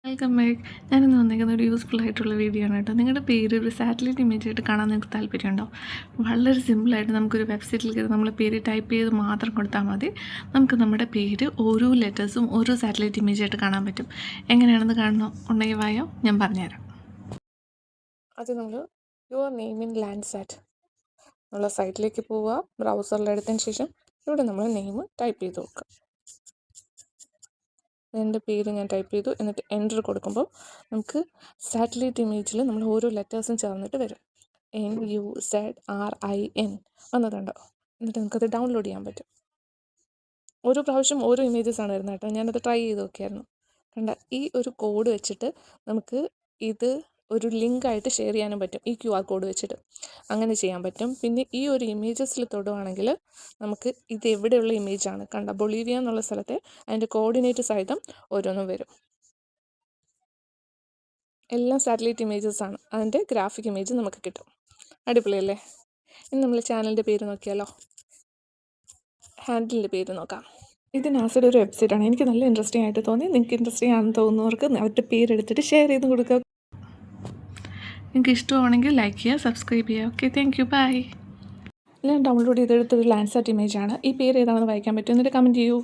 Welcome back. ഞാനിന്ന് വന്നിരിക്കുന്ന ഒരു യൂസ്ഫുൾ ആയിട്ടുള്ള വീഡിയോ ആണ് കേട്ടോ. നിങ്ങളുടെ പേര് ഒരു സാറ്റലൈറ്റ് ഇമേജ് ആയിട്ട് കാണാൻ നിങ്ങൾക്ക് താല്പര്യമുണ്ടോ? വളരെ സിമ്പിളായിട്ട് നമുക്കൊരു വെബ്സൈറ്റിൽ കയറി നമ്മൾ പേര് ടൈപ്പ് ചെയ്ത് മാത്രം കൊടുത്താൽ മതി. നമുക്ക് നമ്മുടെ പേര് ഓരോ ലെറ്റേഴ്സും ഓരോ സാറ്റലൈറ്റ് ഇമേജ് ആയിട്ട് കാണാൻ പറ്റും. എങ്ങനെയാണെന്ന് കാണണോ? ഉണ്ടെങ്കിൽ വായോ, ഞാൻ പറഞ്ഞുതരാം. അത് നമ്മൾ യുവർ നെയിം ഇൻ ലാൻഡ്സാറ്റ് എന്നുള്ള സൈറ്റിലേക്ക് പോവുക. ബ്രൗസറിൽ എടുത്തതിന് ശേഷം ഇവിടെ നമ്മൾ നെയിം ടൈപ്പ് ചെയ്ത് നോക്കുക. എൻ്റെ പേര് ഞാൻ ടൈപ്പ് ചെയ്തു. എന്നിട്ട് എൻ്റർ കൊടുക്കുമ്പോൾ നമുക്ക് സാറ്റലൈറ്റ് ഇമേജിൽ നമ്മൾ ഓരോ ലെറ്റേഴ്സും ചേർന്നിട്ട് വരും. NUZRIN വന്നതുണ്ടോ? എന്നിട്ട് നമുക്കത് ഡൗൺലോഡ് ചെയ്യാൻ പറ്റും. ഓരോ പ്രാവശ്യം ഓരോ ഇമേജസ് ആണ് വരുന്നത് കേട്ടോ. ഞാനത് ട്രൈ ചെയ്ത് നോക്കിയായിരുന്നു. കണ്ട, ഈ ഒരു കോഡ് വെച്ചിട്ട് നമുക്ക് ഇത് ഒരു ലിങ്കായിട്ട് ഷെയർ ചെയ്യാനും പറ്റും. ഈ QR കോഡ് വെച്ചിട്ട് അങ്ങനെ ചെയ്യാൻ പറ്റും. പിന്നെ ഈ ഒരു ഇമേജസിൽ തൊടുവാണെങ്കിൽ നമുക്ക് ഇത് എവിടെയുള്ള ഇമേജാണ്, കണ്ട ബൊളീവിയ എന്നുള്ള സ്ഥലത്തെ അതിൻ്റെ കോർഡിനേറ്റ് സഹിതം ഓരോന്നും വരും. എല്ലാം സാറ്റലൈറ്റ് ഇമേജസ് ആണ്. അതിൻ്റെ ഗ്രാഫിക് ഇമേജ് നമുക്ക് കിട്ടും. അടിപൊളിയല്ലേ? ഇനി നമ്മൾ ചാനലിൻ്റെ പേര് നോക്കിയാലോ? ഹാൻഡിലിൻ്റെ പേര് നോക്കാം. ഇത് നാസയുടെ ഒരു വെബ്സൈറ്റാണ്. എനിക്ക് നല്ല ഇൻട്രസ്റ്റിംഗ് ആയിട്ട് തോന്നി. നിങ്ങൾക്ക് ഇൻട്രസ്റ്റിംഗ് ആണെന്ന് തോന്നുന്നവർക്ക് അവരുടെ പേരെടുത്തിട്ട് ഷെയർ ചെയ്ത് കൊടുക്കുക. നിങ്ങൾക്ക് ഇഷ്ടമാണെങ്കിൽ ലൈക്ക് ചെയ്യുക, സബ്സ്ക്രൈബ് ചെയ്യുക. Okay, thank you, bye. എല്ലാം ഡൗൺലോഡ് ചെയ്തെടുത്തൊരു ലാൻഡ്സാറ്റ് ഇമേജാണ്. ഈ പേര് ഏതാണെന്ന് വായിക്കാൻ പറ്റും. എന്നിട്ട് കമൻറ്റ് ചെയ്യൂ.